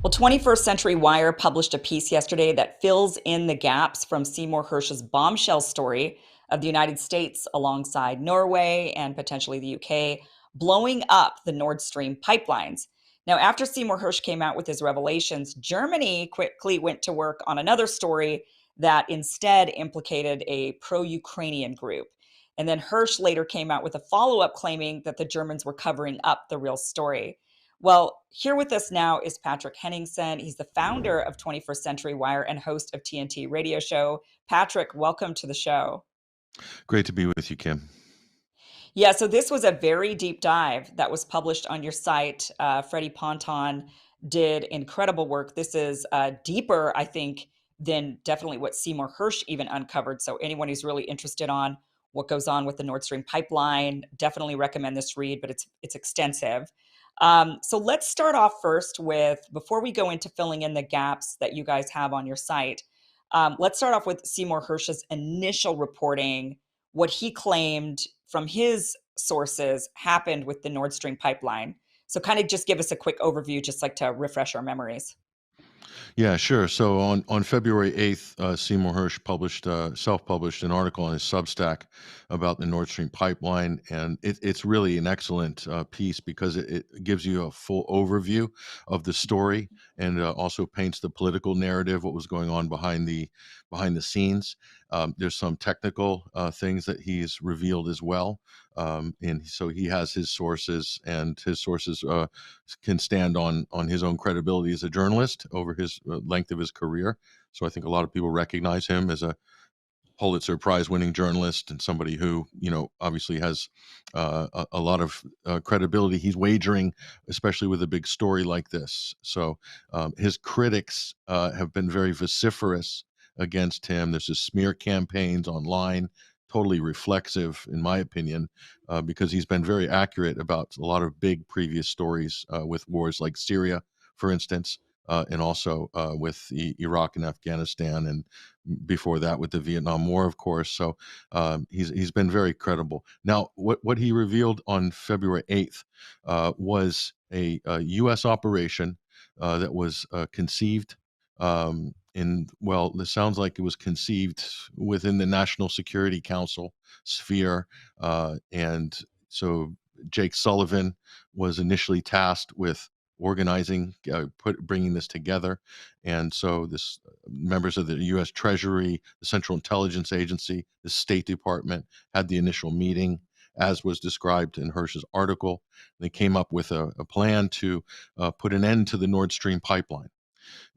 Well, 21st Century Wire published a piece yesterday that fills in the gaps from Seymour Hersh's bombshell story of the United States alongside Norway and potentially the UK blowing up the Nord Stream pipelines. Now, after Seymour Hersh came out with his revelations, Germany quickly went to work on another story that instead implicated a pro Ukrainian group. And then Hersh later came out with a follow up claiming that the Germans were covering up the real story. Well, here with us now is Patrick Henningsen. He's the founder of 21st Century Wire and host of TNT radio show. Patrick, welcome to the show. Great to be with you, Kim. Yeah, so this was a very deep dive that was published on your site. Freddie Patton did incredible work. This is deeper, I think, than definitely what Seymour Hersh even uncovered. So anyone who's really interested on what goes on with the Nord Stream pipeline, definitely recommend this read, but it's extensive. So let's start off first with, before we go into filling in the gaps that you guys have on your site, let's start off with Seymour Hersh's initial reporting, what he claimed from his sources happened with the Nord Stream pipeline. So kind of just give us a quick overview, just like to refresh our memories. Yeah, sure. So on February 8th, Seymour Hersh self-published an article on his Substack about the Nord Stream pipeline, and it's really an excellent piece because it gives you a full overview of the story and also paints the political narrative, what was going on behind the scenes. There's some technical things that he's revealed as well, and so he has his sources, and his sources can stand on his own credibility as a journalist over his length of his career. So I think a lot of people recognize him as a Pulitzer Prize winning journalist and somebody who, obviously has a lot of credibility. He's wagering, especially with a big story like this. So his critics have been very vociferous against him. There's just smear campaigns online, totally reflexive, in my opinion, because he's been very accurate about a lot of big previous stories with wars like Syria, for instance, and also with Iraq and Afghanistan, and before that with the Vietnam War, of course. So he's been very credible. Now, what he revealed on February 8th was a U.S. operation that was conceived this sounds like it was conceived within the National Security Council sphere, and so Jake Sullivan was initially tasked with organizing, bringing this together. And so this members of the U.S. Treasury, the Central Intelligence Agency, the State Department had the initial meeting, as was described in Hersh's article. They came up with a plan to put an end to the Nord Stream pipeline.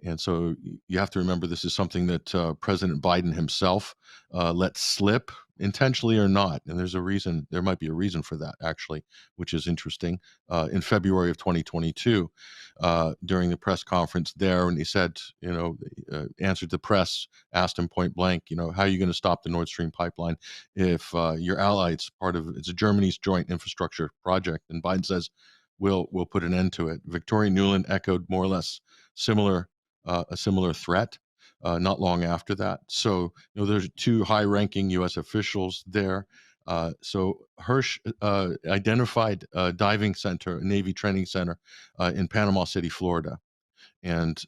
And so you have to remember this is something that President Biden himself let slip, intentionally or not. And there might be a reason for that, actually, which is interesting. In February of 2022, during the press conference there, and he said, answered the press, asked him point blank, how are you going to stop the Nord Stream pipeline if your ally, it's Germany's joint infrastructure project? And Biden says, we'll put an end to it. Victoria Nuland echoed more or less a similar threat not long after that. So, there's two high-ranking U.S. officials there. So Hersh identified a diving center, a Navy training center in Panama City, Florida, and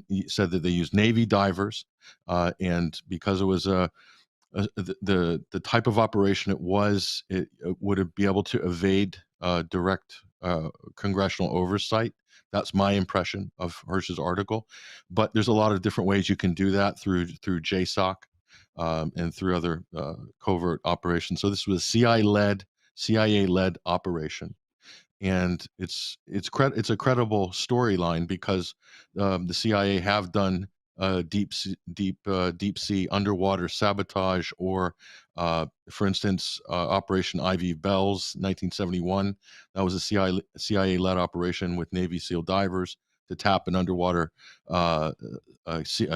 he said that they used Navy divers, and because it was the type of operation it would be able to evade direct congressional oversight. That's my impression of Hersh's article, but there's a lot of different ways you can do that through JSOC and through other covert operations. So this was CIA-led operation, and it's a credible storyline because the CIA have done deep sea underwater sabotage, or for instance, Operation Ivy Bells, 1971. That was a CIA-led operation with Navy SEAL divers to tap an underwater a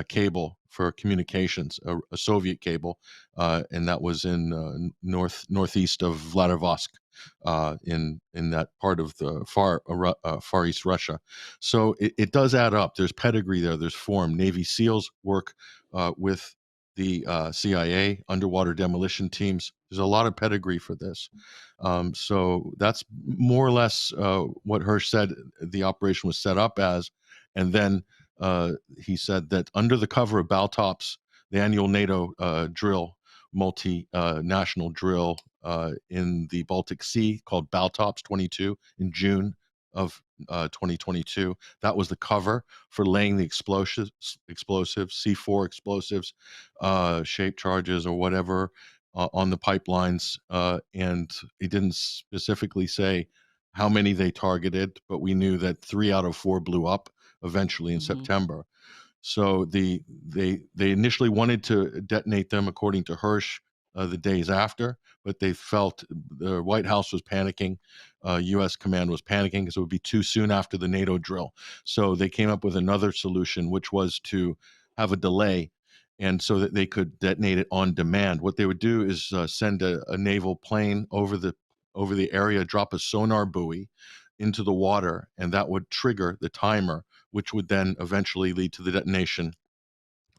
cable for communications, a Soviet cable, and that was in northeast of Vladivostok, in that part of the far east Russia. So it does add up. There's pedigree there. There's form. Navy SEALs work with the CIA underwater demolition teams. There's a lot of pedigree for this. So that's more or less what Hersh said the operation was set up as. And then he said that under the cover of Baltops, the annual NATO drill, multi-national drill in the Baltic Sea called Baltops 22 in June of 2022. That was the cover for laying the explosives, C4 explosives, shape charges or whatever on the pipelines. And he didn't specifically say how many they targeted, but we knew that 3 out of 4 blew up eventually in Hmm. September. So they initially wanted to detonate them, according to Hersh, the days after, but they felt the White House was panicking, U.S. command was panicking because it would be too soon after the NATO drill. So they came up with another solution, which was to have a delay, and so that they could detonate it on demand. What they would do is send a naval plane over the area, drop a sonar buoy into the water, and that would trigger the timer, which would then eventually lead to the detonation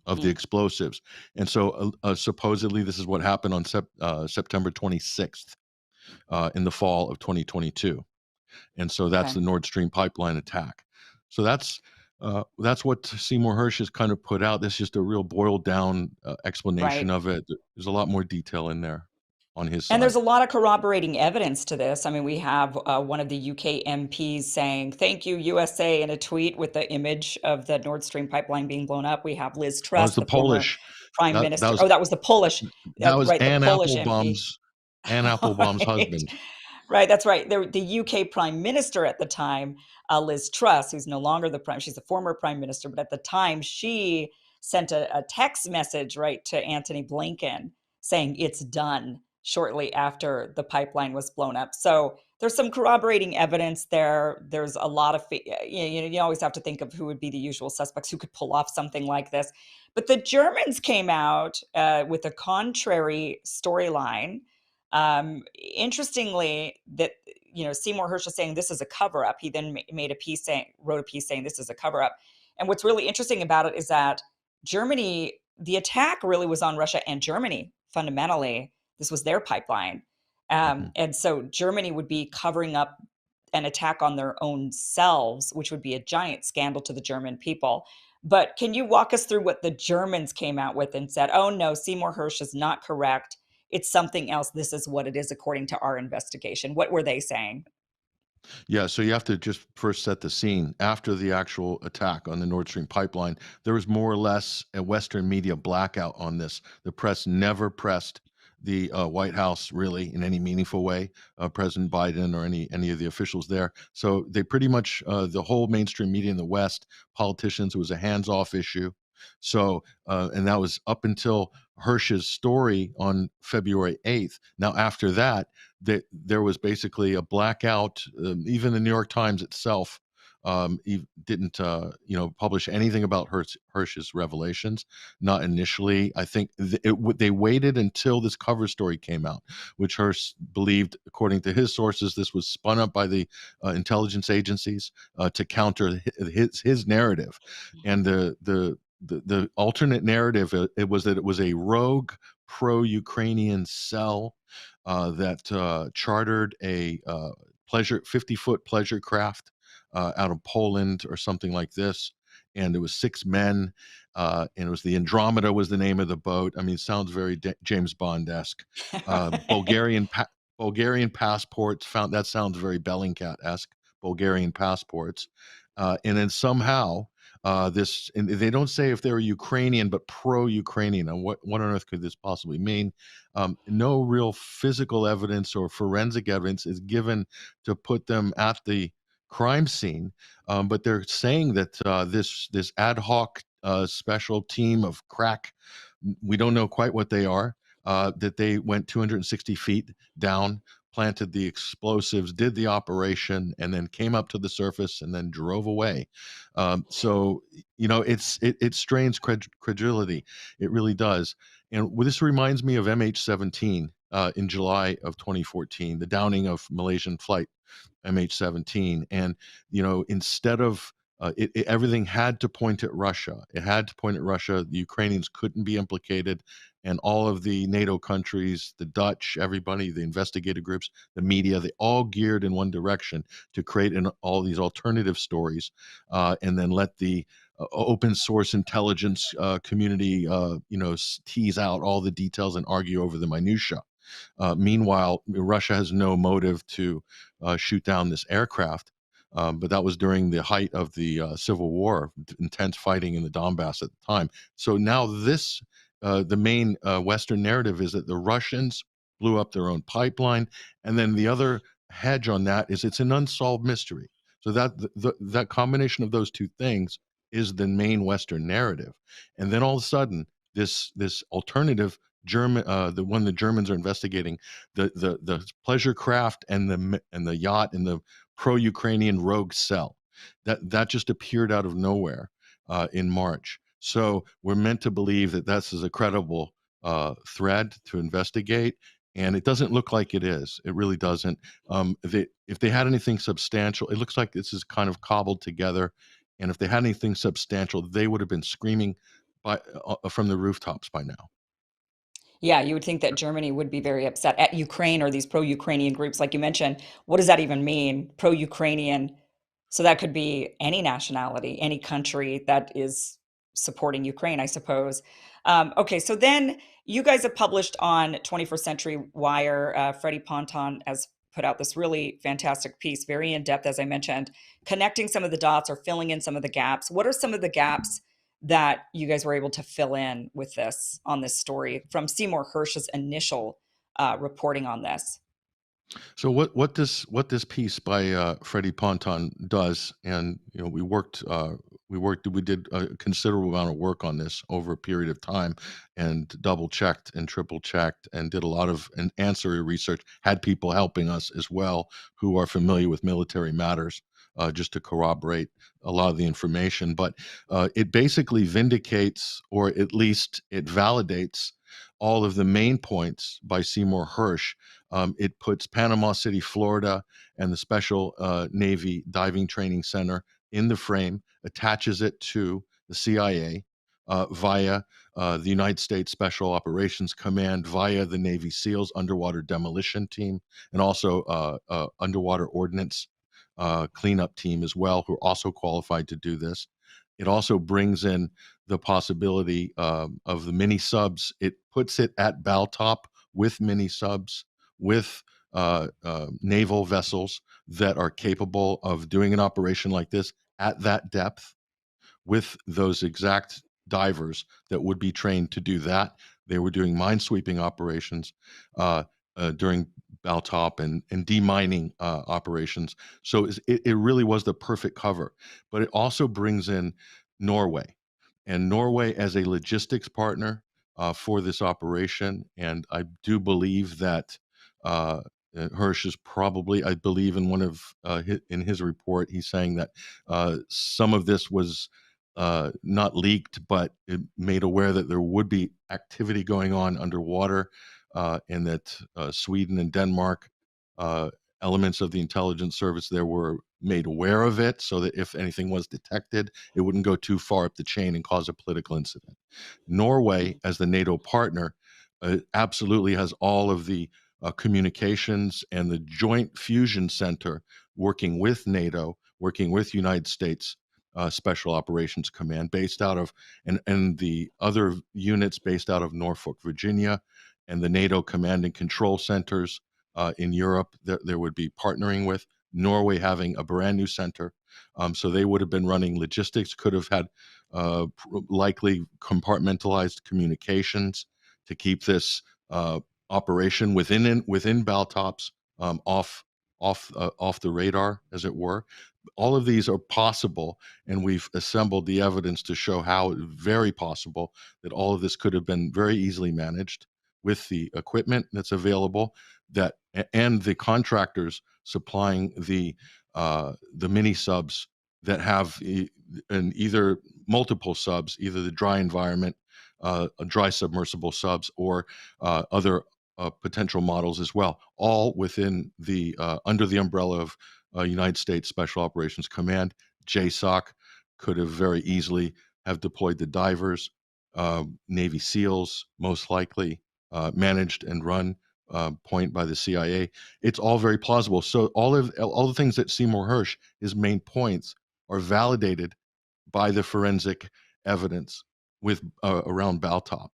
of the explosives. And so supposedly this is what happened on September 26th in the fall of 2022. And so that's Okay. the Nordstream pipeline attack. So that's what Seymour Hersh has kind of put out. This is just a real boiled down explanation Right. of it. There's a lot more detail in there on his And there's side. a lot of corroborating evidence to this. I mean, we have one of the UK MPs saying, "Thank you, USA," in a tweet with the image of the Nord Stream pipeline being blown up. We have Liz That was Truss, the the former Polish. prime That minister. was Oh, that was the Polish, that was right, the Polish MP. Anne Applebaum's Right. husband. Right, that's right. The UK prime minister at the time, Liz Truss, who's no longer the prime, she's a former prime minister, but at the time she sent a text message, right, to Antony Blinken saying it's done shortly after the pipeline was blown up. So there's some corroborating evidence there. There's a lot of, you always have to think of who would be the usual suspects who could pull off something like this. But the Germans came out with a contrary storyline. Interestingly, that Seymour Hersh is saying this is a cover up. He then wrote a piece saying this is a cover up. And what's really interesting about it is that Germany, the attack really was on Russia and Germany. Fundamentally, this was their pipeline, Mhm. and so Germany would be covering up an attack on their own selves, which would be a giant scandal to the German people. But can you walk us through what the Germans came out with and said, "Oh no, Seymour Hersh is not correct. It's something else. This is what it is according to our investigation." What were they saying? Yeah, so you have to just first set the scene. After the actual attack on the Nord Stream pipeline, there was more or less a Western media blackout on this. The press never pressed the White House really in any meaningful way, President Biden or any of the officials there. So they pretty much the whole mainstream media in the West, politicians, it was a hands-off issue. So and that was up until Hersh's story on February 8th. Now after that, there was basically a blackout. Even the New York Times itself didn't publish anything about Hersh's revelations. Not initially. I think they waited until this cover story came out, which Hersh believed, according to his sources, this was spun up by the intelligence agencies to counter his narrative, and the alternate narrative, it was that it was a rogue pro-Ukrainian cell that chartered a 50-foot pleasure craft out of Poland or something like this. And it was 6 men, and it was the Andromeda was the name of the boat. I mean, it sounds very James Bond-esque. Uh, Right. Bulgarian pa- Bulgarian passports found that sounds very Bellingcat-esque. Bulgarian passports, and then somehow this, and they don't say if they're Ukrainian, but pro-Ukrainian. And what on earth could this possibly mean? No real physical evidence or forensic evidence is given to put them at the crime scene, but they're saying that this ad hoc special team of crack, we don't know quite what they are, that they went 260 feet down, planted the explosives, did the operation, and then came up to the surface and then drove away. So it strains credulity. It really does. And this reminds me of MH17 in July of 2014, the downing of Malaysian flight MH17. And instead of everything had to point at Russia. It had to point at Russia. The Ukrainians couldn't be implicated, and all of the NATO countries, the Dutch, everybody, the investigative groups, the media, they all geared in one direction to create all these alternative stories, and then let the open source intelligence community, tease out all the details and argue over the minutia. Meanwhile, Russia has no motive to shoot down this aircraft. But that was during the height of the civil war, intense fighting in the Donbass at the time. So now the main Western narrative is that the Russians blew up their own pipeline, and then the other hedge on that is it's an unsolved mystery. So that combination of those two things is the main Western narrative, and then all of a sudden, this alternative German, the one the Germans are investigating, the pleasure craft and the yacht and the pro-Ukrainian rogue cell. That just appeared out of nowhere in March. So we're meant to believe that this is a credible thread to investigate, and it doesn't look like it is. It really doesn't. If they had anything substantial, it looks like this is kind of cobbled together. And if they had anything substantial, they would have been screaming from the rooftops by now. Yeah, you would think that Germany would be very upset at Ukraine or these pro-Ukrainian groups, like you mentioned. What does that even mean? Pro-Ukrainian. So that could be any nationality, any country that is supporting Ukraine, I suppose. Okay, so then you guys have published on 21st Century Wire. Freddie Patton has put out this really fantastic piece, very in depth, as I mentioned, connecting some of the dots or filling in some of the gaps. What are some of the gaps that you guys were able to fill in with this on this story from Seymour Hersh's initial reporting on this? So what this piece by Freddie Patton does, and we did a considerable amount of work on this over a period of time, and double checked and triple checked, and did a lot of ancillary research. Had people helping us as well who are familiar with military matters, just to corroborate a lot of the information. But it basically vindicates, or at least it validates, all of the main points by Seymour Hersh. It puts Panama City, Florida, and the Special Navy Diving Training Center in the frame, attaches it to the CIA via the United States Special Operations Command, via the Navy SEALs Underwater Demolition Team, and also Underwater Ordnance cleanup team as well, who are also qualified to do this. It also brings in the possibility of the mini subs. It puts it at Baltop with mini subs, with naval vessels that are capable of doing an operation like this at that depth, with those exact divers that would be trained to do that. They were doing minesweeping operations during Baltop and demining operations. So it really was the perfect cover. But it also brings in Norway, and Norway as a logistics partner for this operation. And I do believe that Hersh is probably, I believe in one of in his report, he's saying that some of this was not leaked, but it made aware that there would be activity going on underwater, and that Sweden and Denmark, elements of the intelligence service there, were made aware of it, so that if anything was detected, it wouldn't go too far up the chain and cause a political incident. Norway, as the NATO partner, absolutely has all of the communications and the Joint Fusion Center working with NATO, working with United States Special Operations Command, based out of, and the other units based out of Norfolk, Virginia, and the NATO Command and Control Centers in Europe that there would be partnering with. Norway having a brand new center. So they would have been running logistics, could have had likely compartmentalized communications to keep this operation within Baltops off the radar, as it were. All of these are possible, and we've assembled the evidence to show how it's very possible that all of this could have been very easily managed with the equipment that's available, that and the contractors supplying the mini subs that have and either multiple subs, either the dry environment, dry submersible subs, or other potential models as well, all within the under the umbrella of United States Special Operations Command, JSOC. could have very easily have deployed the divers, Navy SEALs, most likely, managed and run point by the CIA. It's all very plausible. So all the things that Seymour Hersh, his main points, are validated by the forensic evidence with around Baltop,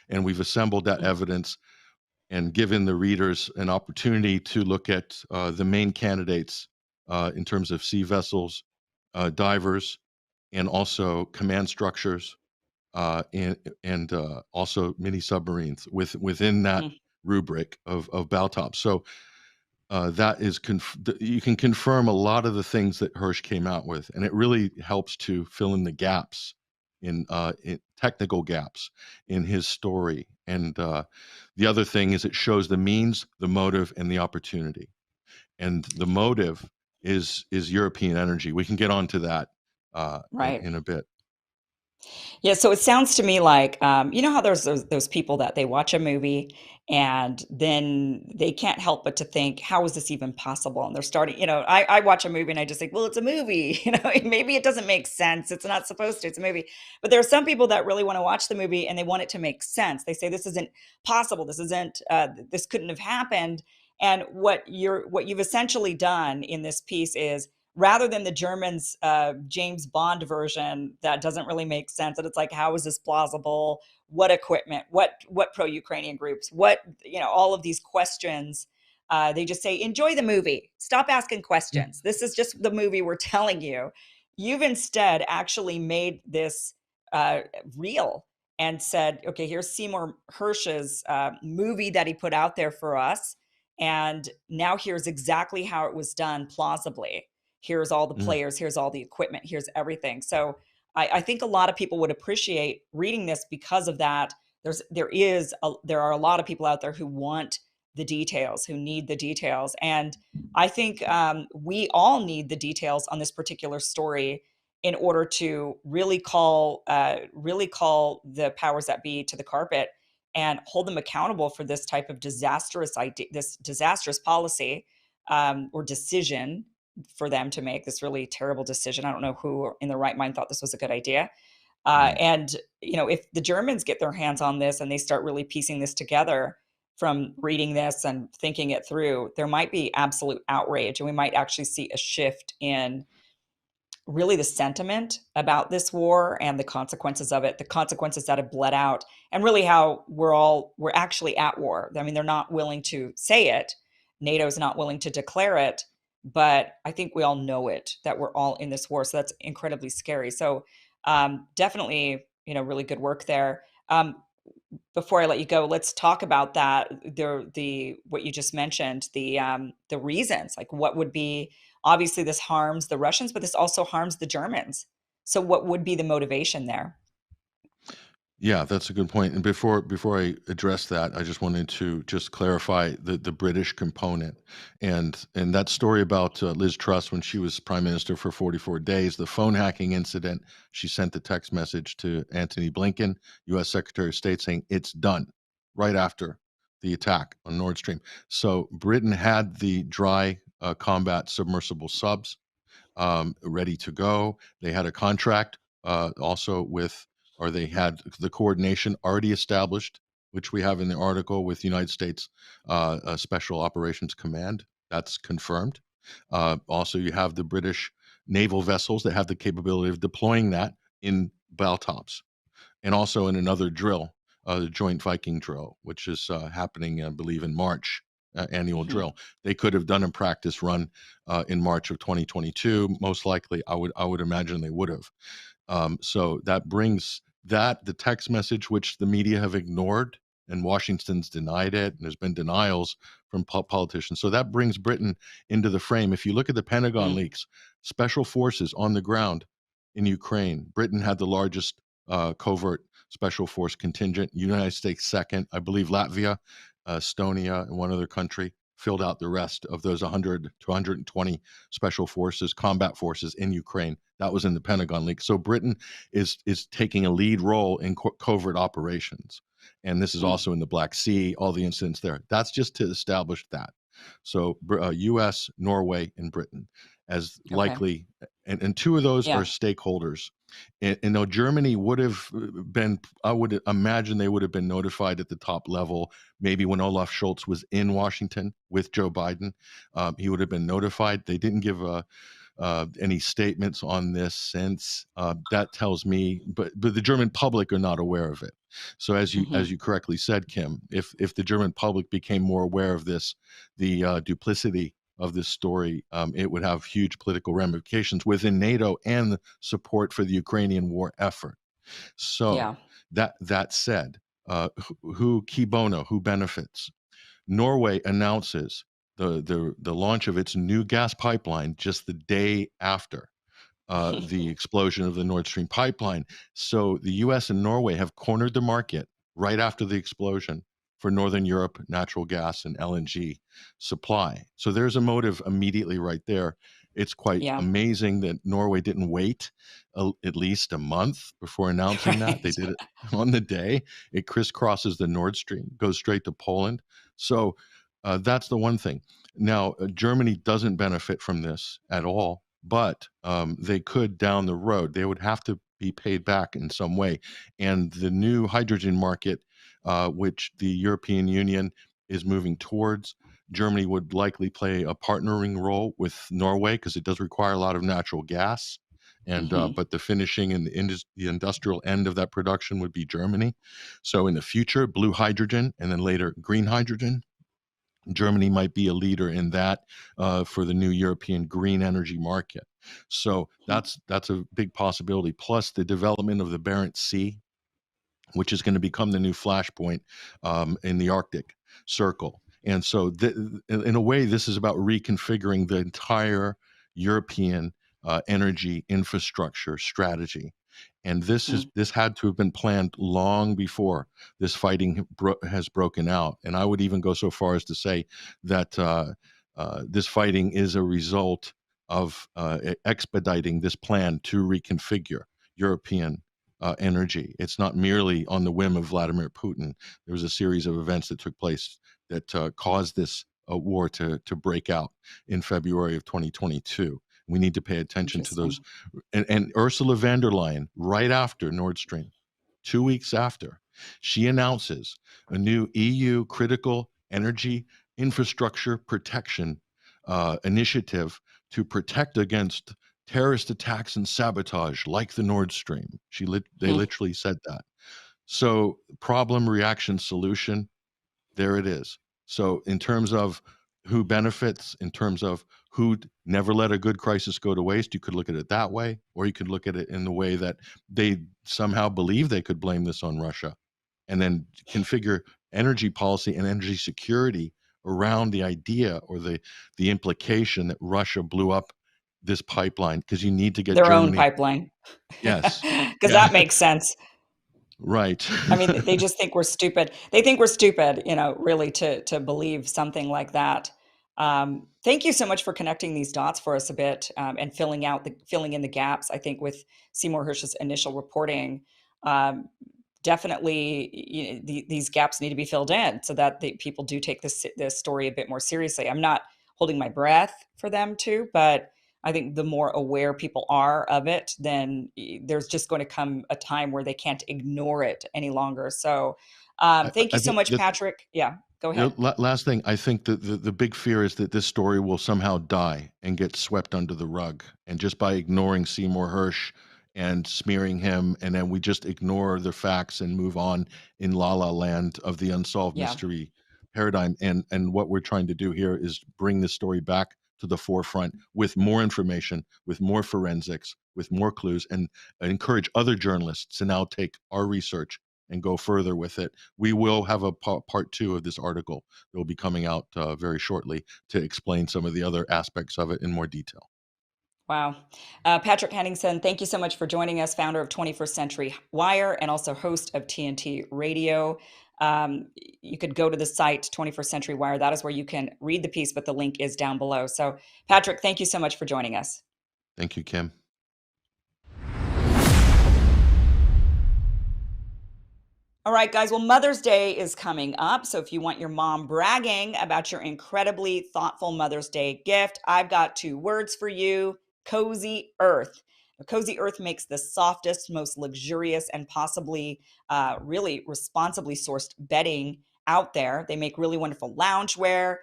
and we've assembled that evidence and given the readers an opportunity to look at the main candidates in terms of sea vessels, divers, and also command structures, and also mini submarines within that Mhm. rubric of Baltop. So that is you can confirm a lot of the things that Hersh came out with, and it really helps to fill in the gaps in technical gaps in his story. And the other thing is it shows the means, the motive, and the opportunity. And the motive is European energy. We can get onto that Right. in a bit. Yeah, so it sounds to me like, you know how there's those people that they watch a movie and then they can't help but to think, how is this even possible? And they're starting, I watch a movie and I just think, well, it's a movie. Maybe it doesn't make sense. It's not supposed to. It's a movie. But there are some people that really want to watch the movie and they want it to make sense. They say this isn't possible. This couldn't have happened. And what you've essentially done in this piece is, rather than the Germans' James Bond version that doesn't really make sense. And it's like, how is this plausible? What equipment? What pro-Ukrainian groups? All of these questions. They just say, enjoy the movie. Stop asking Yeah. questions. This is just the movie we're telling you. You've instead actually made this uh, real and said, okay, here's Seymour Hersh's movie that he put out there for us. And now here's exactly how it was done plausibly. Here's all the Mm. players, here's all the equipment, here's everything. So I think a lot of people would appreciate reading this because of that. There are a lot of people out there who want the details, who need the details, and I think we all need the details on this particular story in order to really call the powers that be to the carpet and hold them accountable for this type of disastrous idea, this disastrous policy or decision for them to make, this really terrible decision. I don't know who in their right mind thought this was a good idea. Right. And if the Germans get their hands on this and they start really piecing this together from reading this and thinking it through, there might be absolute outrage, and we might actually see a shift in really the sentiment about this war and the consequences of it, the consequences that have bled out, and really how we're actually at war. I mean, they're not willing to say it. NATO's not willing to declare it, but I think we all know it, that we're all in this war. So that's incredibly scary. So definitely, really good work there. Before I let you go, let's talk about that. The what you just mentioned, the reasons. Like, what would be, obviously this harms the Russians, but this also harms the Germans. So what would be the motivation there? Yeah, that's a good point. And before I address that, I just wanted to just clarify the British component, and that story about Liz Truss when she was prime minister for 44 days, the phone hacking incident. She sent the text message to Antony Blinken, U.S. Secretary of State, saying it's done right after the attack on Nordstream. So Britain had the dry combat submersible subs ready to go. They had a contract also with, or they had the coordination already established, which we have in the article with United States Special Operations Command. That's confirmed. Also, you have the British naval vessels that have the capability of deploying that in Baltops and also in another drill, the Joint Viking drill, which is happening, I believe, in March, annual Hmm. drill. They could have done a practice run in March of 2022. Most likely, I would imagine they would have. So that brings that the text message, which the media have ignored, and Washington's denied it, and there's been denials from politicians. So that brings Britain into the frame. If you look at the Pentagon Hmm. leaks, special forces on the ground in Ukraine, Britain had the largest covert special force contingent. United States second, I believe Latvia, Estonia, and one other country filled out the rest of those 100 to 120 special forces, combat forces in Ukraine. That was in the Pentagon leak. So Britain is taking a lead role in covert operations, and this is Hmm. also in the Black Sea. All the incidents there. That's just to establish that. So U.S., Norway, and Britain. as Okay. likely, and two of those are Yeah. stakeholders. And though Germany would have been, I would imagine they would have been notified at the top level, maybe when Olaf Scholz was in Washington with Joe Biden, he would have been notified. They didn't give any statements on this since. That tells me, but the German public are not aware of it. So as Hmm. you correctly said, Kim, if the German public became more aware of this, the duplicity of this story, it would have huge political ramifications within NATO and the support for the Ukrainian war effort. So Yeah. that said, who key bono, who benefits? Norway announces the launch of its new gas pipeline just the day after the explosion of the Nord Stream pipeline. So the US and Norway have cornered the market right after the explosion for Northern Europe natural gas and LNG supply. So there's a motive immediately right there. It's quite Yeah. amazing that Norway didn't wait at least a month before announcing that. They Right. did it on the day. It crisscrosses the Nord Stream, goes straight to Poland. So that's the one thing. Now, Germany doesn't benefit from this at all, but they could down the road. They would have to be paid back in some way. And the new hydrogen market, which the European Union is moving towards, Germany would likely play a partnering role with Norway because it does require a lot of natural gas. And Hmm. but the finishing and the industrial end of that production would be Germany. So in the future, blue hydrogen and then later green hydrogen, Germany might be a leader in that for the new European green energy market. So that's a big possibility. Plus the development of the Barents Sea, which is going to become the new flashpoint in the Arctic Circle. And so, in a way, this is about reconfiguring the entire European energy infrastructure strategy. And this had to have been planned long before this fighting has broken out. And I would even go so far as to say that this fighting is a result of expediting this plan to reconfigure European energy. It's not merely on the whim of Vladimir Putin. There was a series of events that took place that caused this war to break out in February of 2022. We need to pay attention to those. Interesting. And Ursula von der Leyen, right after Nord Stream, 2 weeks after, she announces a new EU critical energy infrastructure protection initiative to protect against terrorist attacks and sabotage like the Nord Stream. They Hmm. literally said that. So problem, reaction, solution, there it is. So in terms of who benefits, in terms of who never let a good crisis go to waste, you could look at it that way, or you could look at it in the way that they somehow believe they could blame this on Russia and then configure energy policy and energy security around the idea or the implication that Russia blew up this pipeline because you need to get Their own Germany. pipeline. Yes. Because Yeah. that makes sense. Right. I mean, they just think we're stupid. They think we're stupid, really to believe something like that. Thank you so much for connecting these dots for us a bit, and filling in the gaps. I think with Seymour Hersh's initial reporting, um, definitely these gaps need to be filled in so that the people do take this story a bit more seriously. I'm not holding my breath for them to, but I think the more aware people are of it, then there's just going to come a time where they can't ignore it any longer. So, thank you I so think much, that Patrick. Yeah, go ahead. last thing, I think that the big fear is that this story will somehow die and get swept under the rug. And just by ignoring Seymour Hersh and smearing him, and then we just ignore the facts and move on in la la land of the unsolved Yeah. mystery paradigm. And what we're trying to do here is bring this story back to the forefront with more information, with more forensics, with more clues, and encourage other journalists to now take our research and go further with it. We will have a part two of this article that will be coming out very shortly to explain some of the other aspects of it in more detail. Wow. Patrick Henningsen, thank you so much for joining us, founder of 21st Century Wire and also host of TNT Radio. You could go to the site 21st Century Wire. That is where you can read the piece, but the link is down below. So, Patrick, thank you so much for joining us. Thank you, Kim. All right, guys. Well, Mother's Day is coming up. So if you want your mom bragging about your incredibly thoughtful Mother's Day gift, I've got 2 words for you: Cozy Earth. Now, Cozy Earth makes the softest, most luxurious, and possibly really responsibly sourced bedding out there. They make really wonderful loungewear.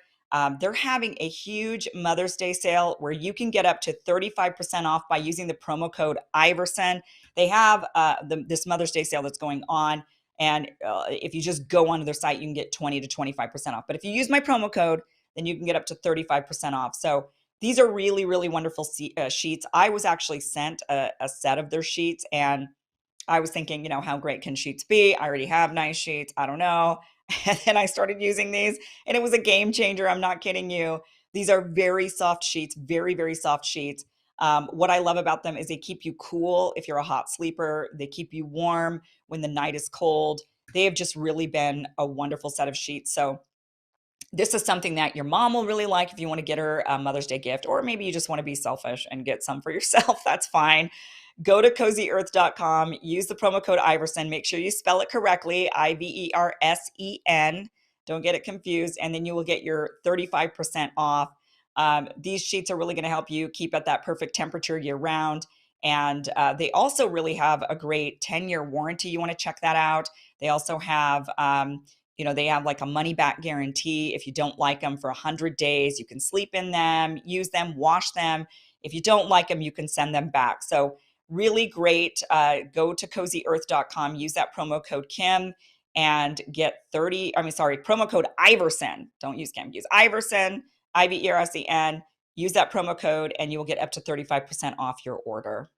They're having a huge Mother's Day sale where you can get up to 35% off by using the promo code Iversen. They have this Mother's Day sale that's going on. And if you just go onto their site, you can get 20 to 25% off. But if you use my promo code, then you can get up to 35% off. So these are really, really wonderful sheets. I was actually sent a set of their sheets, and I was thinking, how great can sheets be? I already have nice sheets. I don't know. And then I started using these, and it was a game changer. I'm not kidding you. These are very soft sheets, very, very soft sheets. What I love about them is they keep you cool if you're a hot sleeper. They keep you warm when the night is cold. They have just really been a wonderful set of sheets. So this is something that your mom will really like if you want to get her a Mother's Day gift, or maybe you just want to be selfish and get some for yourself. That's fine. Go to cozyearth.com, use the promo code Iversen. Make sure you spell it correctly, Iversen. Don't get it confused. And then you will get your 35% off. These sheets are really going to help you keep at that perfect temperature year round. And they also really have a great 10-year warranty. You want to check that out. They also have, they have like a money back guarantee. If you don't like them for 100 days, you can sleep in them, use them, wash them. If you don't like them, you can send them back. So really great. Go to cozyearth.com, use that promo code Kim and get promo code Iversen. Don't use Kim, use Iversen, Iversen. Use that promo code and you will get up to 35% off your order.